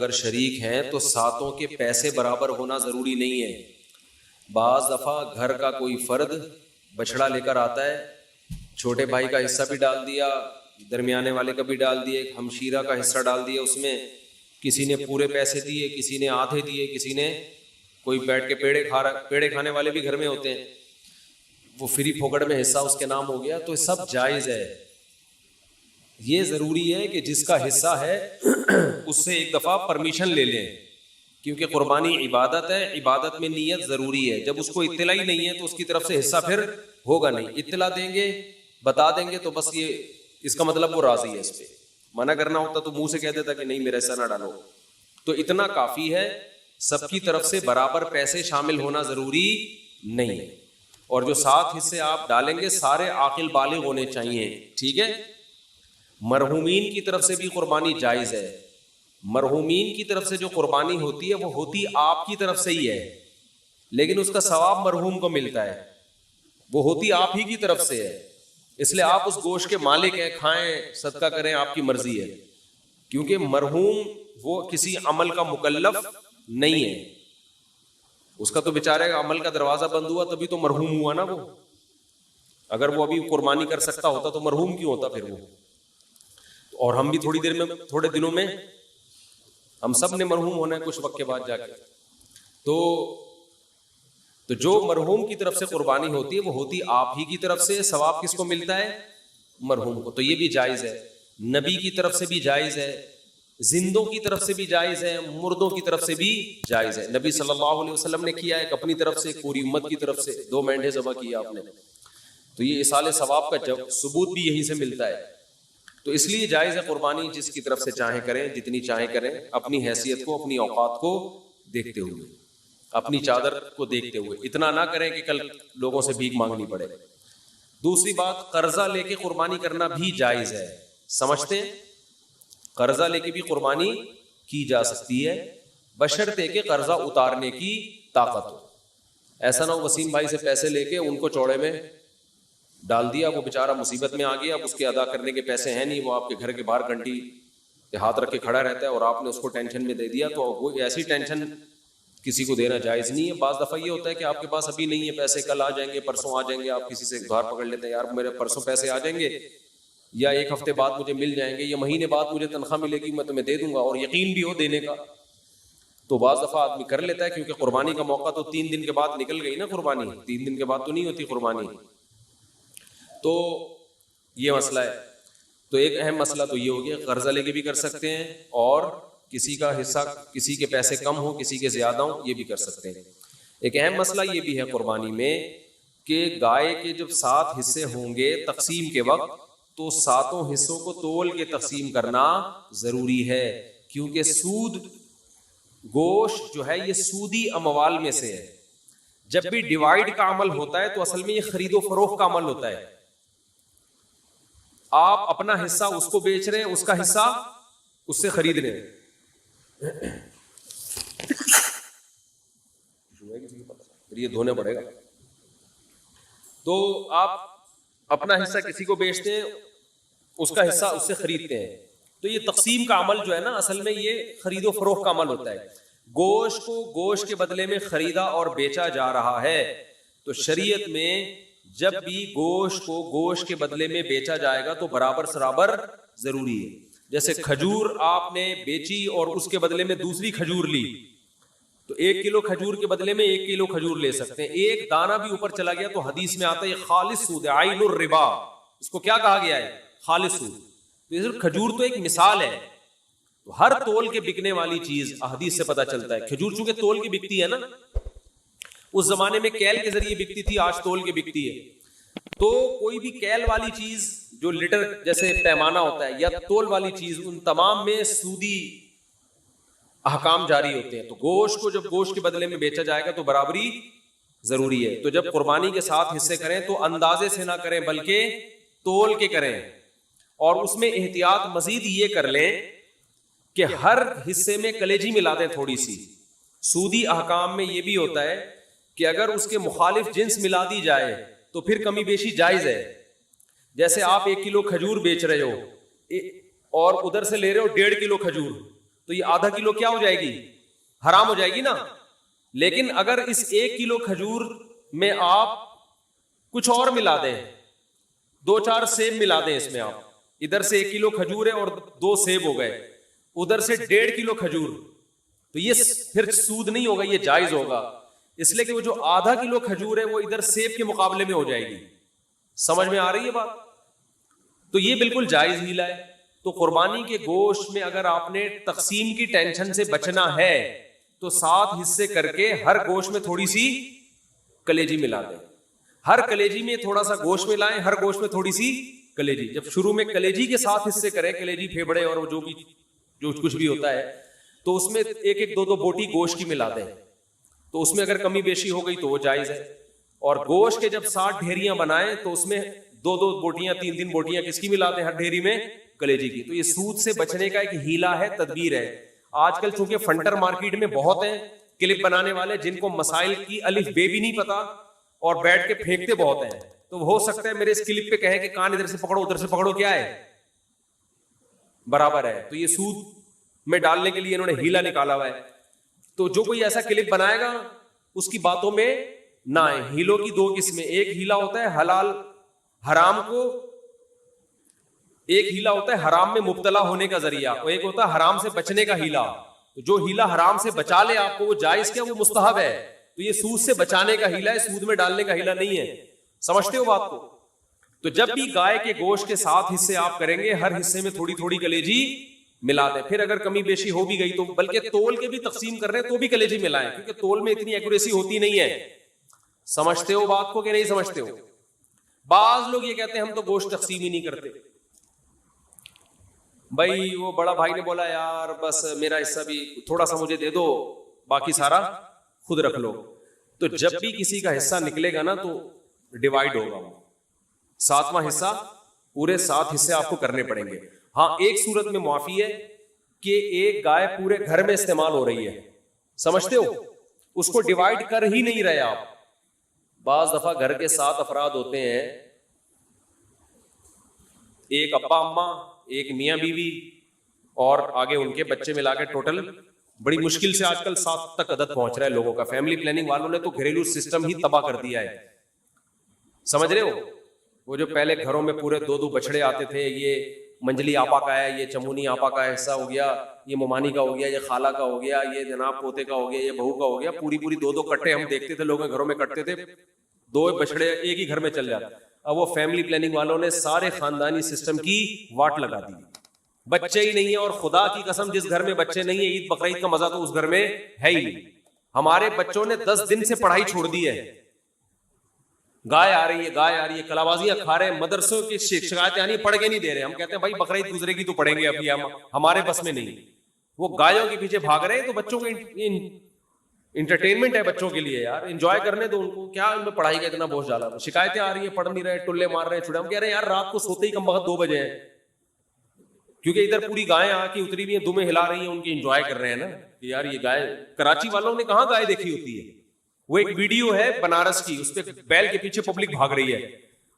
अगर शरीक हैं तो सातों के पैसे बराबर होना ज़रूरी नहीं है। बाज़ दफ़ा घर का कोई फ़र्द बछड़ा लेकर आता है, छोटे भाई का हिस्सा भी डाल दिया, दरमियाने वाले का भी डाल दिए, हमशीरा का हिस्सा डाल दिया, उसमें किसी ने पूरे पैसे दिए, किसी ने आधे दिए, किसी ने कोई बैठ के पेड़े खाने वाले भी घर में होते हैं, वो फ्री फोकट में हिस्सा उसके नाम हो गया। तो सब जायज़ है। ये ज़रूरी है कि जिसका हिस्सा है उससे एक दफ़ा परमिशन ले लें, क्योंकि कुर्बानी इबादत है, इबादत में नीयत ज़रूरी है। जब उसको इत्तला ही नहीं है तो उसकी तरफ से हिस्सा फिर होगा नहीं। इत्तला देंगे, बता देंगे तो बस ये इसका मतलब वो राज़ी है। इस पर मना करना होता तो मुंह से कह देता कि नहीं मेरा हिस्सा ना डालो। तो इतना काफ़ी है। सबकी तरफ से बराबर पैसे शामिल होना ज़रूरी नहीं है। और जो 7 हिस्से आप डालेंगे सारे आकिल बालिग होने चाहिए, ठीक है। मरहूमीन की तरफ से भी कुर्बानी जायज़ है। मरहूमीन की तरफ से जो कुर्बानी होती है वो होती आपकी तरफ से ही है, लेकिन उसका सवाब मरहूम को मिलता है, वो होती आप ही की तरफ से है। इसलिए आप उस गोश्त के मालिक हैं, खाएं, सदका करें, आपकी मर्जी है। क्योंकि मरहूम वो किसी अमल का मुकल्लफ नहीं है। उसका तो बेचारे अमल का दरवाजा बंद हुआ तभी तो मरहूम हुआ ना वो। अगर वो अभी कुर्बानी कर सकता होता तो मरहूम क्यों होता फिर वो। और हम भी थोड़े दिनों में हम सब ने मरहूम होना है कुछ वक्त के बाद जाके। तो जो मरहूम की तरफ से कुर्बानी होती है वो होती आप ही की तरफ से। सवाब किसको मिलता है? मरहूम को। तो ये भी जायज़ है। नबी की तरफ से भी जायज़ है, जिंदों की तरफ से भी जायज़ है, मुर्दों की तरफ से भी जायज़ है। नबी सल्लल्लाहु अलैहि वसल्लम ने किया है अपनी तरफ से, पूरी उम्मत की तरफ से 2 मेंढे ज़बह किया आपने। तो ये इसाले सवाब का सबूत भी यहीं से मिलता है। तो इसलिए जायज़ है कुर्बानी, जिसकी तरफ से चाहे करें, जितनी चाहे करें, अपनी हैसियत को, अपनी औकात को देखते हुए, अपनी चादर को देखते हुए। इतना ना करें कि कल लोगों से भीख मांगनी पड़े। दूसरी बात, कर्जा लेके कुर्बानी करना भी जायज़ है। समझते हैं? कर्जा लेके भी कुर्बानी की जा सकती है, बशर्ते के कर्जा उतारने की ताकत हो। ऐसा ना हो वसीम भाई से पैसे लेके उनको चौड़े में डाल दिया, वो बेचारा मुसीबत में आ गया, अब उसके अदा करने के पैसे हैं नहीं, वो आपके घर के बाहर घंटी पे हाथ रख के खड़ा रहता है और आपने उसको टेंशन में दे दिया। तो वो ऐसी टेंशन किसी को देना जायज़ नहीं है। बाज़ दफ़ा ये होता है कि आपके पास अभी नहीं है पैसे, कल आ जाएंगे, परसों आ जाएंगे, आप किसी से उधार पकड़ लेते हैं, यार मेरे परसों पैसे आ जाएंगे, या 1 हफ्ते बाद मुझे मिल जाएंगे, या महीने बाद मुझे तनख्वाह मिलेगी, मैं तुम्हें दे दूंगा, और यकीन भी हो देने का। तो बाज़ दफ़ा आदमी कर लेता है, क्योंकि कुर्बानी का मौका तो 3 दिन के बाद निकल गई ना। कुर्बानी 3 दिन के बाद तो नहीं होती कुर्बानी। तो ये मसला है। तो एक अहम मसला तो ये हो गया, कर्जा लेके भी कर सकते हैं, और किसी का हिस्सा, किसी के पैसे कम हो, किसी के ज्यादा हो, ये भी कर सकते हैं। एक अहम मसला ये भी है कुर्बानी में कि गाय के जब 7 हिस्से होंगे तकसीम के वक्त, तो 7 हिस्सों को तोल के तकसीम करना जरूरी है। क्योंकि सूद, गोश्त जो है ये सूदी अमवाल में से है। जब भी डिवाइड का अमल होता है तो असल में ये खरीदो फरोख्त का अमल होता है। आप अपना हिस्सा उसको बेच रहे हैं, उसका हिस्सा उससे खरीद रहे हैं। ये धोने पड़ेगा। तो आप अपना हिस्सा किसी को बेचते हैं, उसका हिस्सा उससे खरीदते हैं। तो ये तकसीम का अमल जो है ना, असल में ये खरीदो फरोख्त का अमल होता है। गोश्त को गोश्त के बदले में खरीदा और बेचा जा रहा है। तो शरीयत में जब भी गोश्त को गोश्त के बदले में बेचा जाएगा तो बराबर सराबर जरूरी है। जैसे खजूर आपने बेची और उसके बदले में दूसरी खजूर ली, तो 1 किलो खजूर के बदले में 1 किलो खजूर ले सकते हैं। एक दाना भी ऊपर चला गया तो हदीस में आता है खालिस सूद, आइनुर रिबा। इसको क्या कहा गया है? खालिस सूद। तो खजूर तो एक मिसाल है। तो हर तोल के बिकने वाली चीज हदीस से पता चलता है। खजूर चूंकि तोल की बिकती है ना, उस जमाने में कैल के जरिए बिकती थी, आज तोल के बिकती है। तो कोई भी कैल वाली चीज जो लीटर जैसे पैमाना होता है, या तोल वाली चीज, उन तमाम में सूदी अहकाम जारी होते हैं। तो गोश्त को जब गोश्त के बदले में बेचा जाएगा तो बराबरी जरूरी है। तो जब कुर्बानी के 7 हिस्से करें तो अंदाजे से ना करें बल्कि तोल के करें। और उसमें एहतियात मजीद ये कर लें कि हर हिस्से में कलेजी मिला दें थोड़ी सी। सूदी अहकाम में ये भी होता है कि अगर उसके मुखालिफ जिन्स मिला दी जाए तो फिर कमी बेशी जायज है। जैसे आप 1 किलो खजूर बेच रहे हो और उधर से ले रहे हो 1.5 किलो खजूर, तो ये आधा किलो क्या हो जाएगी, हराम हो जाएगी ना। लेकिन अगर इस 1 किलो खजूर में आप कुछ और मिला दें, 2-4 सेब मिला दें इसमें, आप इधर से 1 किलो खजूर है और 2 सेब हो गए, उधर से 1.5 किलो खजूर, तो ये फिर सूद नहीं होगा, ये जायज होगा। इसलिए कि वो जो आधा किलो खजूर है वो इधर सेब के मुकाबले में हो जाएगी। समझ में आ रही है बात? तो ये बिल्कुल जायज हीला है। तो कुर्बानी के गोश्त में अगर आपने तकसीम की टेंशन से बचना है तो 7 हिस्से करके हर गोश्त में थोड़ी सी कलेजी मिला दें, हर कलेजी में थोड़ा सा गोश्त मिलाएं, हर गोश्त में थोड़ी सी कलेजी। जब शुरू में कलेजी के 7 हिस्से करें, कलेजी, फेफड़े और जो कुछ भी होता है, तो उसमें 1-1, 2-2 बोटी गोश्त की मिला दें। तो उसमें अगर कमी बेशी हो गई तो वो जायज है। और गोश्त के जब 60 ढेरियां बनाएं तो उसमें 2-2 बोटियां, 3-3 बोटियां किसकी मिला दें, हर ढेरी में कलेजी की। तो ये सूद से बचने का एक हीला है, तदबीर है। आजकल चूंकि फंटर मार्केट में बहुत हैं क्लिप बनाने वाले जिनको मसाइल की अलिफ बे भी नहीं पता और बैठ के फेंकते बहुत हैं, तो हो सकता है मेरे इस क्लिप पे कहे कि कान इधर से पकड़ो उधर से पकड़ो, क्या है, बराबर है। तो ये सूद में डालने के लिए इन्होंने हीला निकाला हुआ है। तो जो कोई ऐसा क्लिप बनाएगा उसकी बातों में ना आए। हीलों की 2 किस्में, एक हीला होता है हलाल हराम को, एक हीला होता है हराम में मुब्तला होने का जरिया, और एक होता है हराम से बचने का हीला। तो जो हीला हराम से बचा ले आपको, वो जायज क्या, वो मुस्तहब है। तो ये सूद से बचाने का हीला है, सूद में डालने का हीला नहीं है। समझते हो बात को? तो जब भी गाय के गोश्त के 7 हिस्से आप करेंगे, हर हिस्से में थोड़ी थोड़ी कलेजी मिला दें। फिर अगर कमी बेशी हो भी गई तो, बल्कि तोल के भी तकसीम कर रहे हैं तो भी कलेजी मिलाएं, क्योंकि तोल में इतनी एक्यूरेसी होती नहीं है। समझते हो बात को कि नहीं समझते हो? बाज लोग ये कहते हैं हम तो गोश्त तकसीम ही नहीं करते। भाई वो बड़ा भाई ने बोला यार बस मेरा हिस्सा भी थोड़ा सा मुझे दे दो, बाकी सारा खुद रख लो। तो जब भी किसी का हिस्सा निकलेगा ना तो डिवाइड होगा, वो 7वां हिस्सा, पूरे 7 हिस्से आपको करने पड़ेंगे। हाँ, एक सूरत में माफी है कि एक गाय पूरे घर में इस्तेमाल हो रही है, समझते हो, उसको डिवाइड कर ही नहीं रहे आप। बाज दफा घर के 7 अफराद होते हैं, एक अब्बा अम्मा, एक मियां बीवी और आगे उनके बच्चे मिला के टोटल बड़ी मुश्किल से आजकल 7 तक अदद पहुंच रहा है लोगों का। फैमिली प्लानिंग वालों ने तो घरेलू सिस्टम ही तबाह कर दिया है। समझ रहे हो? वो जो पहले घरों में पूरे 2-2 बछड़े आते थे, ये मंजली आपा का है, ये चमुनी आपा का हिस्सा हो गया, ये मोमानी का हो गया, ये खाला का हो गया, ये जनाब पोते का हो गया, ये बहू का हो गया, पूरी 2-2 कट्टे हम देखते थे लोगों के घरों में कटते थे, 2 बछड़े एक ही घर में चल जाते। अब वो फैमिली प्लानिंग वालों ने सारे खानदानी सिस्टम की वाट लगा दी, बच्चे ही नहीं है। और खुदा की कसम, जिस घर में बच्चे नहीं है, ईद बकरीद का मजा तो उस घर में है ही नहीं। हमारे बच्चों ने 10 दिन से पढ़ाई छोड़ दी है। गाय आ रही है, गाय आ रही है, कलाबाजियां खा रहे हैं, मदरसों की शिकायतें आनी, पढ़ के नहीं दे रहे। हम कहते हैं भाई बकरीद गुजरेगी तो पढ़ेंगे, अभी हमारे बस में नहीं। वो गायों के पीछे भाग रहे हैं। तो बच्चों के इंटरटेनमेंट है बच्चों के लिए यार, एंजॉय करने दो उनको, क्या उनमें पढ़ाई का इतना बोझ डाला। शिकायतें आ रही है, पढ़ नहीं रहे, टुल्ले मार रहे हैं, छुड़े। हम कह रहे हैं यार रात को सोते ही कम वक्त 2 बजे हैं, क्योंकि इधर पूरी गायें आके उतरी हुई हैं, दुमें हिला रही हैं, उनकी एंजॉय कर रहे हैं ना कि यार ये गाय। कराची वालों ने कहाँ गाय देखी होती है? वो एक वीडियो है बनारस की, उस पर बैल के पीछे पब्लिक भाग रही है,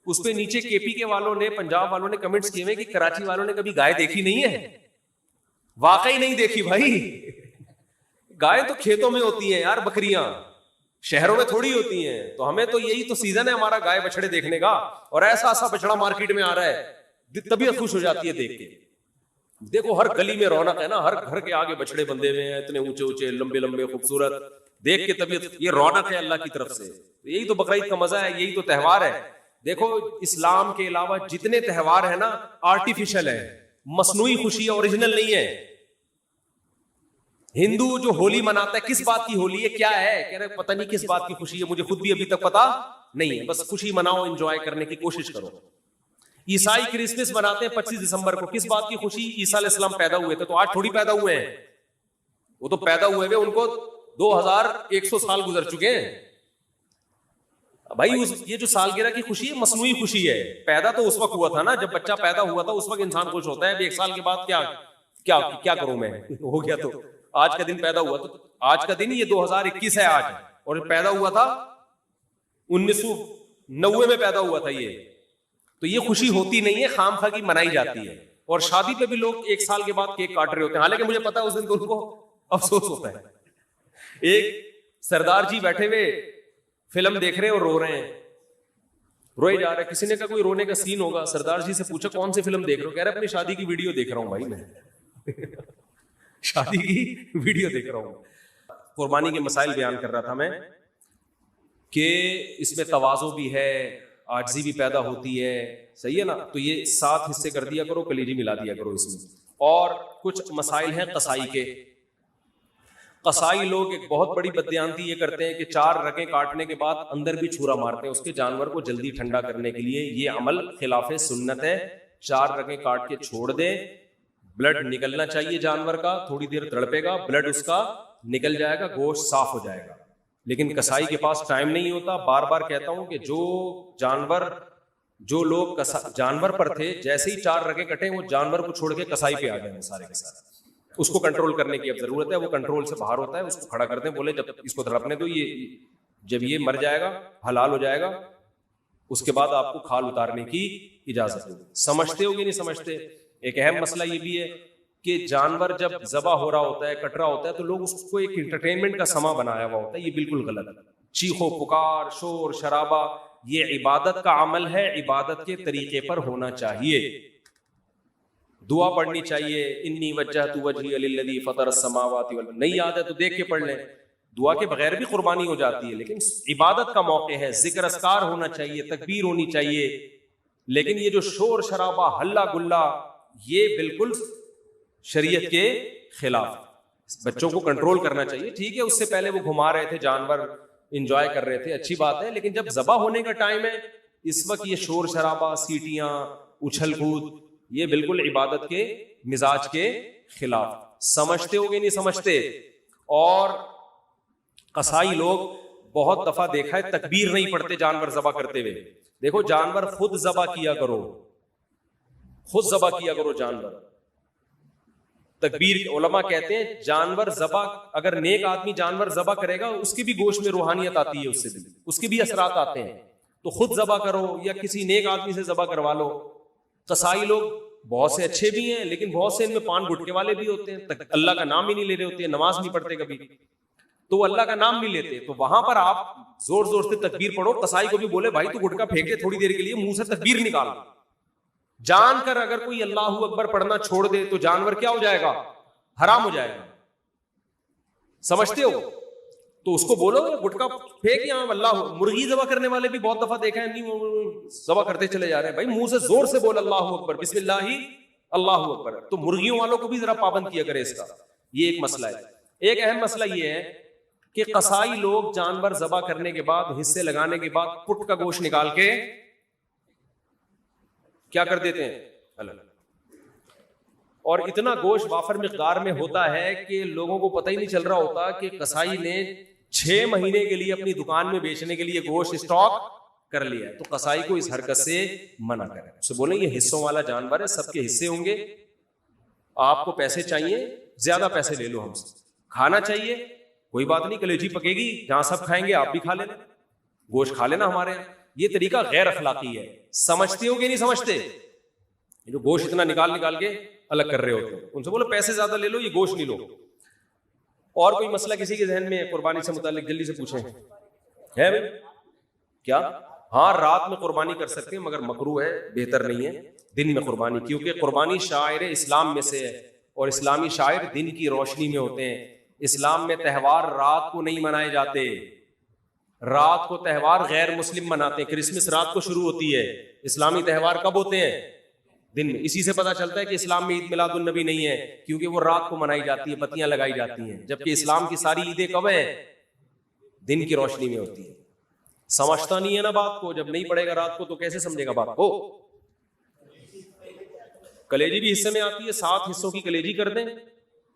उस पर नीचे केपी के वालों ने, पंजाब वालों ने कमेंट्स किए हैं कि कराची वालों ने कभी गाय देखी नहीं है। वाकई नहीं देखी भाई। गाय तो खेतों में होती हैं यार, बकरियां शहरों में थोड़ी होती हैं। तो हमें तो यही तो सीजन है हमारा गाय बछड़े देखने का, और ऐसा ऐसा बछड़ा मार्केट में आ रहा है, तबीयत खुश हो जाती है देख के। देखो हर गली में रौनक है ना, हर घर के आगे बछड़े बंधे हुए हैं, इतने ऊंचे ऊंचे लंबे लंबे खूबसूरत, देख के तबीयत, ये रौनक है अल्लाह की तरफ से। यही तो बकरीद का मजा है, यही तो त्यौहार है। देखो इस्लाम के अलावा जितने त्यौहार है ना, आर्टिफिशियल है, मसनूई खुशी है, ओरिजिनल नहीं है। हिंदू जो होली मनाता है, किस बात की होली है, क्या है, कह रहे पता नहीं किस बात की खुशी है, मुझे खुद भी अभी तक पता नहीं है। बस खुशी मनाओ, एंजॉय करने की कोशिश करो। ईसाई क्रिसमस मनाते हैं 25 दिसंबर को, किस बात की खुशी? ईसा अलैहिस्सलाम पैदा हुए थे, तो आज थोड़ी पैदा हुए हैं, वो तो पैदा हुए हुए उनको 2100 साल गुजर चुके हैं भाई। ये जो सालगिरह की खुशी है, मसनूई खुशी है। पैदा तो उस वक्त हुआ था ना जब बच्चा पैदा हुआ था, उस वक्त इंसान खुश होता है। 1 साल के बाद क्या क्या क्या करूं मैं, हो गया तो आज का दिन पैदा हुआ, तो आज का दिन ये 2021 है आज, और पैदा हुआ था 1990 में पैदा हुआ था ये। तो ये खुशी होती नहीं है, खामखा की मनाई जाती है। और शादी पे भी लोग 1 साल के बाद केक काट रहे होते हैं, हालांकि मुझे पता है उस दिन तो उनको अफसोस होता है। एक सरदार जी बैठे हुए फिल्म देख रहे हैं और रो रहे हैं, रोए जा रहे हैं। किसी ने कहा कोई रोने का सीन होगा, सरदार जी से पूछा कौन सी फिल्म देख रहे हो? कह रहे अपनी शादी की वीडियो देख रहा हूं भाई मैं शादी की वीडियो देख रहा हूं। कुर्बानी के मसाइल बयान कर रहा था मैं कि इसमें तवाज़ो भी है, आजिज़ी भी पैदा होती है, सही है ना? तो ये 7 हिस्से कर दिया करो, कलीजी मिला दिया करो इसमें। और कुछ मसाइल हैं कसाई के। कसाई लोग एक बहुत बड़ी बददियानती ये करते हैं कि 4 रगें काटने के बाद अंदर भी छुरा मारते हैं उसके जानवर को जल्दी ठंडा करने के लिए। ये अमल खिलाफे सुन्नत है। 4 रगें काट के छोड़ दें, ब्लड निकलना चाहिए जानवर का, थोड़ी देर तड़पेगा, ब्लड उसका निकल जाएगा, गोश्त साफ हो जाएगा। लेकिन कसाई के पास टाइम नहीं होता। बार बार कहता हूं कि जो लोग जानवर पर थे, जैसे ही 4 रगें कटे वो जानवर को छोड़ के कसाई पे आ गए सारे के सारे। उसको कंट्रोल करने की अब जरूरत है, वो कंट्रोल से बाहर होता है, उसको खड़ा कर दें, बोले जब इसको तड़पने दो, ये जब ये मर जाएगा, हलाल हो जाएगा, उसके बाद आपको खाल उतारने की इजाजत है। समझते हो कि नहीं समझते? एक अहम मसला ये भी है कि जानवर जब ज़बा हो रहा होता है, कट रहा होता है, तो लोग उसको एक इंटरटेनमेंट का समा बनाया हुआ होता है। ये बिल्कुल गलत है। चीखो पुकार, शोर शराबा, ये इबादत का अमल है, इबादत के तरीके पर होना चाहिए। दुआ पढ़नी चाहिए, इन्नी वज्जहतु वजही लिल्लज़ी फ़तरस समावाति वल अर्ज़। नहीं याद है तो देख के पढ़ लें। दुआ के बगैर भी कुर्बानी हो जाती है, लेकिन इबादत का मौके है, जिक्र अस्कार होना चाहिए, तकबीर होनी चाहिए। लेकिन ये जो शोर शराबा, हल्ला गुल्ला, ये बिल्कुल शरीयत के खिलाफ। बच्चों को कंट्रोल करना चाहिए, ठीक है, उससे पहले वो घुमा रहे थे जानवर, इंजॉय कर रहे थे, अच्छी बात है। लेकिन जब ज़बा होने का टाइम है, इस वक्त ये शोर शराबा, सीटियां, उछल कूद, ये बिल्कुल इबादत के मिजाज के खिलाफ। समझते होगे नहीं समझते? और कसाई लोग बहुत दफा देखा है तकबीर नहीं पढ़ते जानवर ज़बा करते हुए। देखो, जानवर खुद ज़बा किया करो, खुद ज़बा किया करो जानवर। तकबीर, उलमा कहते हैं जानवर ज़बा, अगर नेक आदमी जानवर ज़बा करेगा, उसकी भी गोश्त में रूहानियत आती है, उससे भी उसके भी असरात आते हैं। तो खुद ज़बा करो या किसी नेक आदमी से ज़बा करवा लो। कसाई लोग बहुत से अच्छे भी हैं, लेकिन बहुत से इनमें पान गुटके वाले भी होते हैं, अल्लाह का नाम ही नहीं ले रहे होते हैं, नमाज नहीं पढ़ते कभी, तो अल्लाह का नाम नहीं लेते। तो वहां पर आप जोर जोर से तकबीर पढ़ो, कसाई को भी बोले भाई तू गुटका फेंक दे थोड़ी देर के लिए, मुंह से तकबीर निकाल। जानकर अगर कोई अल्लाहू अकबर पढ़ना छोड़ दे तो जानवर क्या हो जाएगा? हराम हो जाएगा। समझते हो? तो उसको बोलो गुटका फेंक, यहाँ अल्लाह। मुर्गी ज़बा करने वाले भी बहुत दफा देखा है, नहीं ज़बा करते चले जा रहे हैं। भाई मुंह से जोर से बोल अल्लाहू अकबर, बिस्मिल्लाही अल्लाहू अकबर। तो मुर्गियों वालों को भी जरा पाबंद किया करे इसका। ये एक मसला है। एक अहम मसला ये है कि कसाई लोग जानवर ज़बा करने के बाद, हिस्से लगाने के बाद, पुट का गोश्त निकाल के क्या कर देते हैं? अलग। और इतना गोश्त वाफर मिकदार में होता है कि लोगों को पता ही नहीं चल रहा होता कि कसाई ने 6 महीने के लिए अपनी दुकान में बेचने के लिए गोश्त स्टॉक कर लिया है। तो कसाई को इस हरकत से मना करें, उससे बोले ये हिस्सों वाला जानवर है, सबके हिस्से होंगे, आपको पैसे चाहिए, ज्यादा पैसे ले लो हमसे। खाना चाहिए, कोई बात नहीं, कलेजी पकेगी, जहां सब खाएंगे आप भी खा लेना, गोश्त खा लेना हमारे यहाँ। ये तरीका गैर अखलाकी है। समझते हो कि नहीं समझते? जो गोश्त इतना निकाल निकाल के अलग कर रहे होते हैं, उनसे बोलो पैसे ज्यादा ले लो, ये गोश्त नहीं लो। और कोई मसला किसी के जहन में कुर्बानी से मुतालिक जल्दी से पूछें, है भाई? क्या? हाँ, रात में कुर्बानी कर सकते हैं, मगर मकरू है, बेहतर नहीं है दिन में कुर्बानी, क्योंकि कुर्बानी शायर इस्लाम में से है और इस्लामी शायर दिन की रोशनी में होते हैं। इस्लाम में त्यौहार रात को नहीं मनाए जाते। रात को त्यौहार गैर मुस्लिम मनाते हैं। क्रिसमस रात को शुरू होती है, इस्लामी त्यौहार कब होते हैं? दिन में। इसी से पता चलता है कि इस्लाम में ईद मिलादुन नबी नहीं है, क्योंकि वो रात को मनाई जाती है, बत्तियां लगाई जाती हैं, जबकि इस्लाम की सारी ईदें कब है? दिन की रोशनी में होती है। समझता नहीं है ना बात को। जब नहीं पड़ेगा रात को तो कैसे समझेगा बात को? कलेजी भी हिस्से में आती है, 7 हिस्सों की कलेजी कर दें,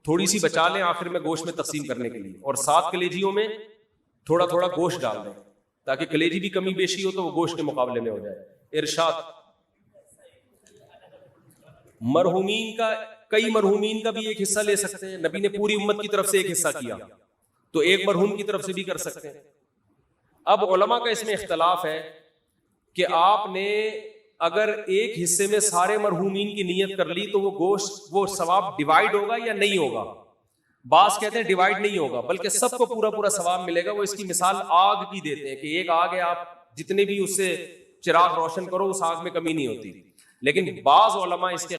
थोड़ी सी बचा लें आखिर में गोश्त में तकसीम करने के लिए, और 7 कलेजियों में थोड़ा थोड़ा गोश्त डाल दें, ताकि कलेजी भी कमी बेशी हो तो वो गोश्त के मुकाबले में हो जाए। इरशाद, मरहूमीन का, कई मरहूमीन का भी एक हिस्सा ले सकते हैं। नबी ने पूरी उम्मत की तरफ से एक हिस्सा किया, तो एक मरहूम की तरफ से भी कर सकते हैं। अब उलमा का इसमें इख्तलाफ है कि आपने अगर एक हिस्से में सारे मरहूमीन की नियत कर ली तो वो गोश्त, वो सवाब डिवाइड होगा या नहीं होगा? बास कहते हैं डिवाइड नहीं होगा, बल्कि सबको पूरा पूरा सवाब मिलेगा। वो इसकी मिसाल आग की देते हैं कि एक आग है, आप जितने भी उससे चिराग रोशन करो उस आग में कमी नहीं होती। लेकिन बाज उलमा इसके